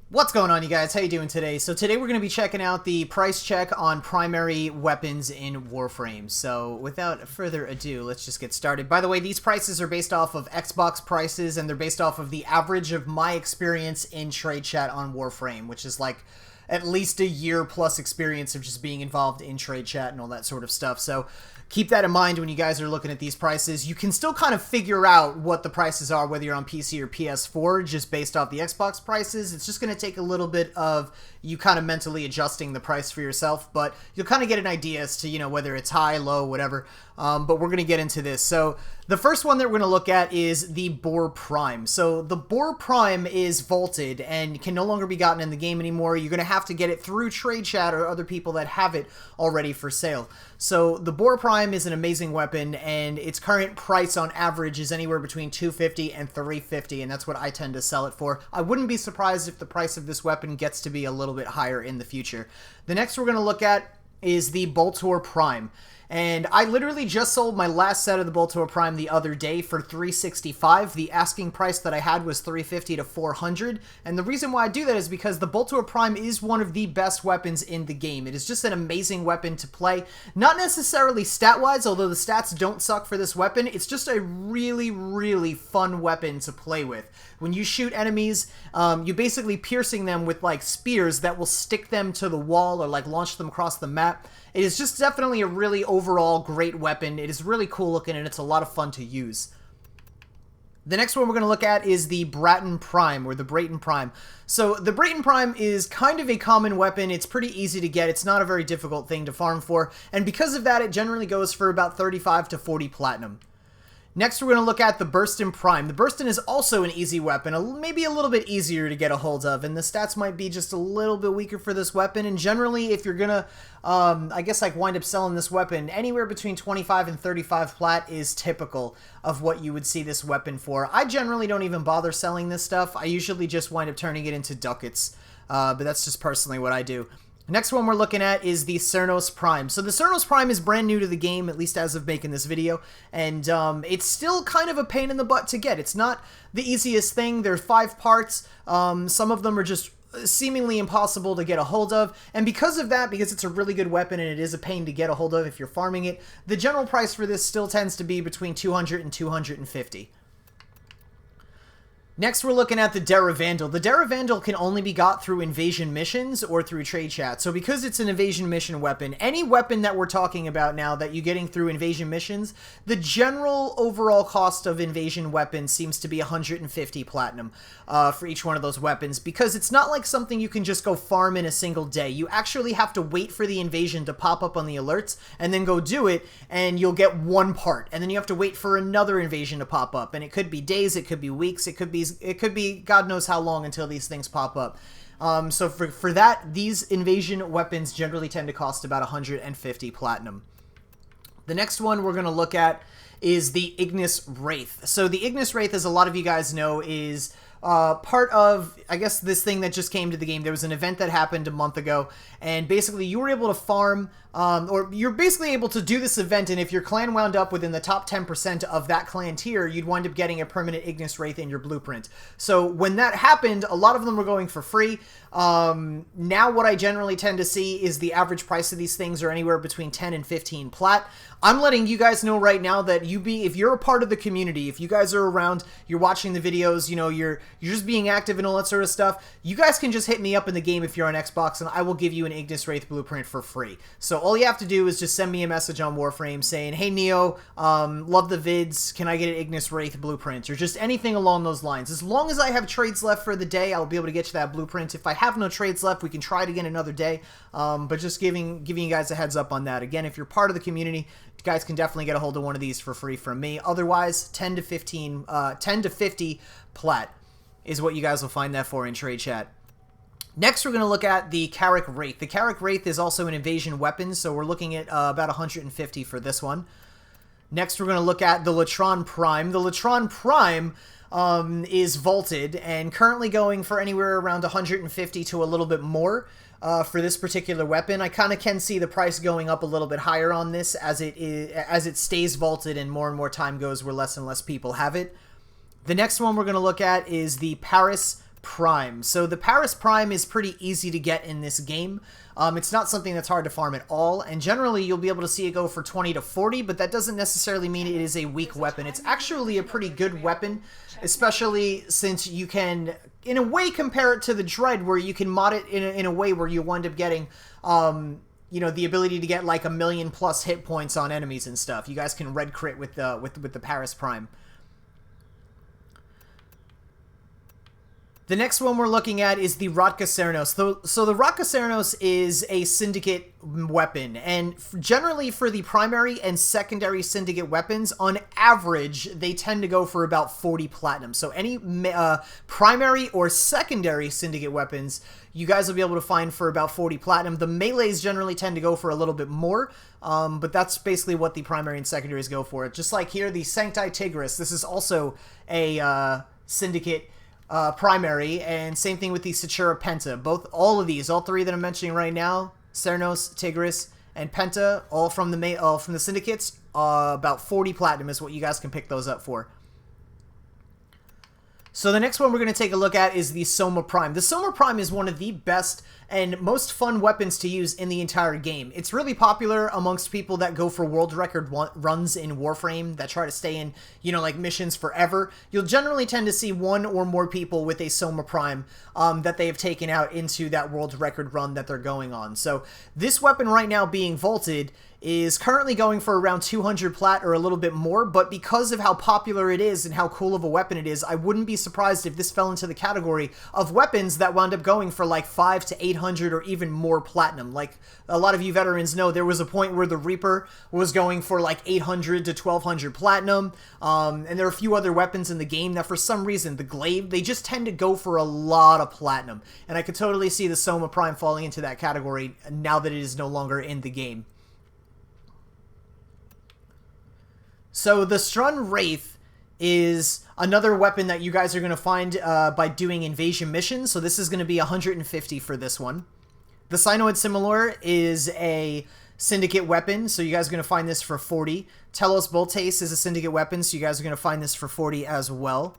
What's going on, you guys? How you doing today? So today we're going to be checking out the price check on primary weapons in Warframe. So without further ado, let's just get started. By the way, these prices are based off of Xbox prices, and they're based off of the average of my experience in trade chat on Warframe, which is like at least a year plus experience of just being involved in trade chat and all that sort of stuff. So keep that in mind when you guys are looking at these prices. You can still kind of figure out what the prices are, whether you're on PC or PS4, just based off the Xbox prices. It's just going to take a little bit of you kind of mentally adjusting the price for yourself, but you'll kind of get an idea as to, whether it's high, low, whatever. But we're going to get into this. So the first one that we're going to look at is the Boer Prime. So the Boer Prime is vaulted and can no longer be gotten in the game anymore. You're going to have to get it through trade chat or other people that have it already for sale. So the Boer Prime is an amazing weapon, and its current price on average is anywhere between $250 and $350, and that's what I tend to sell it for. I wouldn't be surprised if the price of this weapon gets to be a little bit higher in the future. The next we're going to look at is the Boer Prime. And I literally just sold my last set of the Boer Prime the other day for $365. The asking price that I had was $350 to $400. And the reason why I do that is because the Boer Prime is one of the best weapons in the game. It is just an amazing weapon to play. Not necessarily stat-wise, although the stats don't suck for this weapon. It's just a really, really fun weapon to play with. When you shoot enemies, you're basically piercing them with like spears that will stick them to the wall or like launch them across the map. It is just definitely a really overall great weapon. It is really cool looking, and it's a lot of fun to use. The next one we're going to look at is the Bratton Prime, or the Bratton Prime. So the Bratton Prime is kind of a common weapon. It's pretty easy to get. It's not a very difficult thing to farm for, and because of that, it generally goes for about 35 to 40 platinum. Next, we're going to look at the Burstyn Prime. The Burstyn is also an easy weapon, maybe a little bit easier to get a hold of, and the stats might be just a little bit weaker for this weapon. And generally, if you're going to, wind up selling this weapon, anywhere between 25 and 35 plat is typical of what you would see this weapon for. I generally don't even bother selling this stuff. I usually just wind up turning it into ducats, but that's just personally what I do. Next one we're looking at is the Cirno Prime. So the Cirno Prime is brand new to the game, at least as of making this video, and it's still kind of a pain in the butt to get. It's not the easiest thing. There's 5 parts. Some of them are just seemingly impossible to get a hold of, and because of that, because it's a really good weapon and it is a pain to get a hold of if you're farming it, the general price for this still tends to be between $200 and $250. Next, we're looking at the Evangel. The Evangel can only be got through invasion missions or through trade chat. So because it's an invasion mission weapon, any weapon that we're talking about now that you're getting through invasion missions, the general overall cost of invasion weapons seems to be 150 platinum for each one of those weapons, because it's not like something you can just go farm in a single day. You actually have to wait for the invasion to pop up on the alerts and then go do it, and you'll get one part, and then you have to wait for another invasion to pop up, and it could be days, it could be weeks, it could be God knows how long until these things pop up. So for that, these invasion weapons generally tend to cost about 150 platinum. The next one we're going to look at is the Ignis Wraith. So the Ignis Wraith, as a lot of you guys know, is part of, I guess, this thing that just came to the game. There was an event that happened a month ago, and basically you were able to farm, or you're basically able to do this event, and if your clan wound up within the top 10% of that clan tier, you'd wind up getting a permanent Ignis Wraith in your blueprint. So when that happened, a lot of them were going for free. Now what I generally tend to see is the average price of these things are anywhere between 10 and 15 plat. I'm letting you guys know right now that if you're a part of the community, if you guys are around, you're watching the videos, you're just being active and all that sort of stuff, you guys can just hit me up in the game if you're on Xbox, and I will give you an Ignis Wraith blueprint for free. So all you have to do is just send me a message on Warframe saying, hey Neo, love the vids, can I get an Ignis Wraith blueprint, or just anything along those lines. As long as I have trades left for the day, I'll be able to get you that blueprint. If I have no trades left, we can try it again another day, but just giving you guys a heads up on that. Again, if you're part of the community, you guys can definitely get a hold of one of these for free from me. Otherwise, 10 to 50 plat is what you guys will find that for in trade chat. Next, we're going to look at the Carrick Wraith. The Carrick Wraith is also an invasion weapon, so we're looking at about 150 for this one. Next, we're going to look at the Letran Prime. The Letran Prime is vaulted and currently going for anywhere around 150 to a little bit more. For this particular weapon, I kind of can see the price going up a little bit higher on this as it stays vaulted and more time goes where less and less people have it. The next one we're going to look at is the Paris Prime. So the Paris Prime is pretty easy to get in this game. It's not something that's hard to farm at all, and generally you'll be able to see it go for 20 to 40, but that doesn't necessarily mean it is a weak weapon. It's actually a pretty good weapon, especially since you can, in a way, compare it to the Dread, where you can mod it in a way where you wind up getting, you know, the ability to get like 1,000,000+ hit points on enemies and stuff. You guys can red crit with the Paris Prime. The next one we're looking at is the Rotka Cirnos. So the Rotka Cirnos is a syndicate weapon, and generally for the primary and secondary syndicate weapons, on average, they tend to go for about 40 platinum. So any primary or secondary syndicate weapons, you guys will be able to find for about 40 platinum. The melees generally tend to go for a little bit more, but that's basically what the primary and secondaries go for. Just like here, the Sancti Tigress. This is also a syndicate primary, and same thing with the Satura Penta. All of three that I'm mentioning right now, Cirnos, Tigress, and Penta, all from the syndicates, about 40 platinum is what you guys can pick those up for. So the next one we're going to take a look at is the Soma Prime. The Soma Prime is one of the best and most fun weapons to use in the entire game. It's really popular amongst people that go for world record runs in Warframe, that try to stay in, you know, like missions forever. You'll generally tend to see one or more people with a Soma Prime that they have taken out into that world record run that they're going on. So this weapon right now being vaulted is currently going for around 200 plat or a little bit more, but because of how popular it is and how cool of a weapon it is, I wouldn't be surprised if this fell into the category of weapons that wound up going for like 500 to 800 or even more platinum. Like a lot of you veterans know, there was a point where the Reaper was going for like 800 to 1200 platinum, and there are a few other weapons in the game that for some reason, the Glaive, they just tend to go for a lot of platinum, and I could totally see the Soma Prime falling into that category now that it is no longer in the game. So the Strun Wraith is another weapon that you guys are going to find by doing invasion missions. So this is going to be 150 for this one. The Cynoid Similor is a syndicate weapon, so you guys are going to find this for 40. Telos Boltace is a syndicate weapon, so you guys are going to find this for 40 as well.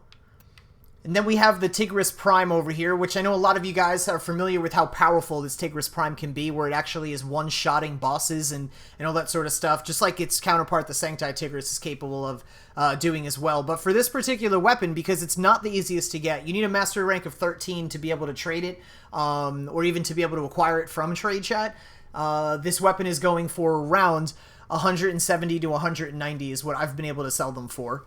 And then we have the Tigress Prime over here, which I know a lot of you guys are familiar with how powerful this Tigress Prime can be, where it actually is one-shotting bosses and all that sort of stuff, just like its counterpart, the Sancti Tigress, is capable of doing as well. But for this particular weapon, because it's not the easiest to get, you need a mastery rank of 13 to be able to trade it, or even to be able to acquire it from Trade Chat. This weapon is going for around 170 to 190 is what I've been able to sell them for.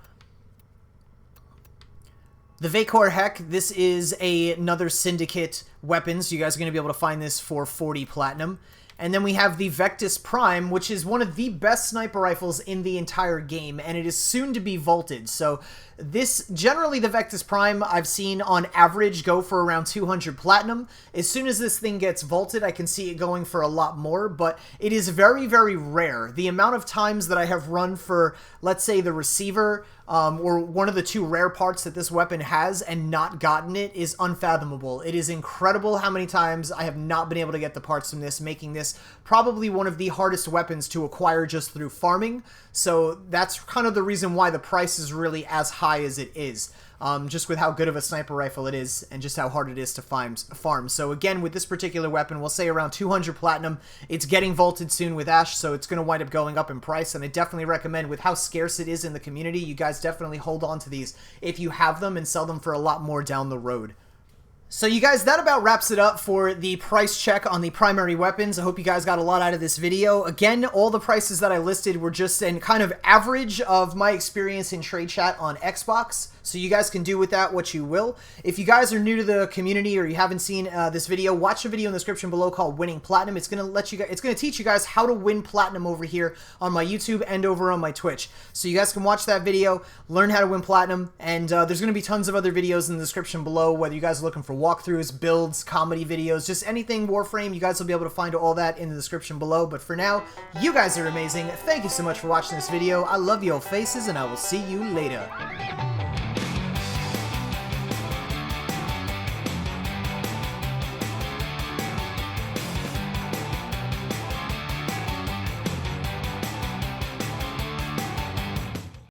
The Vekor Heck, this is another syndicate weapon, so you guys are going to be able to find this for 40 platinum. And then we have the Vectis Prime, which is one of the best sniper rifles in the entire game, and it is soon to be vaulted. So this, generally the Vectis Prime I've seen on average go for around 200 platinum. As soon as this thing gets vaulted, I can see it going for a lot more, but it is very, very rare. The amount of times that I have run for, let's say, the receiver, or one of the two rare parts that this weapon has and not gotten it is unfathomable. It is incredible how many times I have not been able to get the parts from this, making this probably one of the hardest weapons to acquire just through farming. So that's kind of the reason why the price is really as high as it is. Just with how good of a sniper rifle it is and just how hard it is to farm. So again, with this particular weapon, we'll say around 200 platinum. It's getting vaulted soon with Ash, so it's going to wind up going up in price, and I definitely recommend, with how scarce it is in the community, you guys definitely hold on to these if you have them and sell them for a lot more down the road. So you guys, that about wraps it up for the price check on the primary weapons. I hope you guys got a lot out of this video. Again, all the prices that I listed were just an kind of average of my experience in Trade Chat on Xbox. So you guys can do with that what you will. If you guys are new to the community or you haven't seen this video, watch the video in the description below called Winning Platinum. It's gonna teach you guys how to win platinum over here on my YouTube and over on my Twitch. So you guys can watch that video, learn how to win platinum, and there's gonna be tons of other videos in the description below, whether you guys are looking for walkthroughs, builds, comedy videos, just anything Warframe. You guys will be able to find all that in the description below. But for now, you guys are amazing. Thank you so much for watching this video. I love your faces, and I will see you later.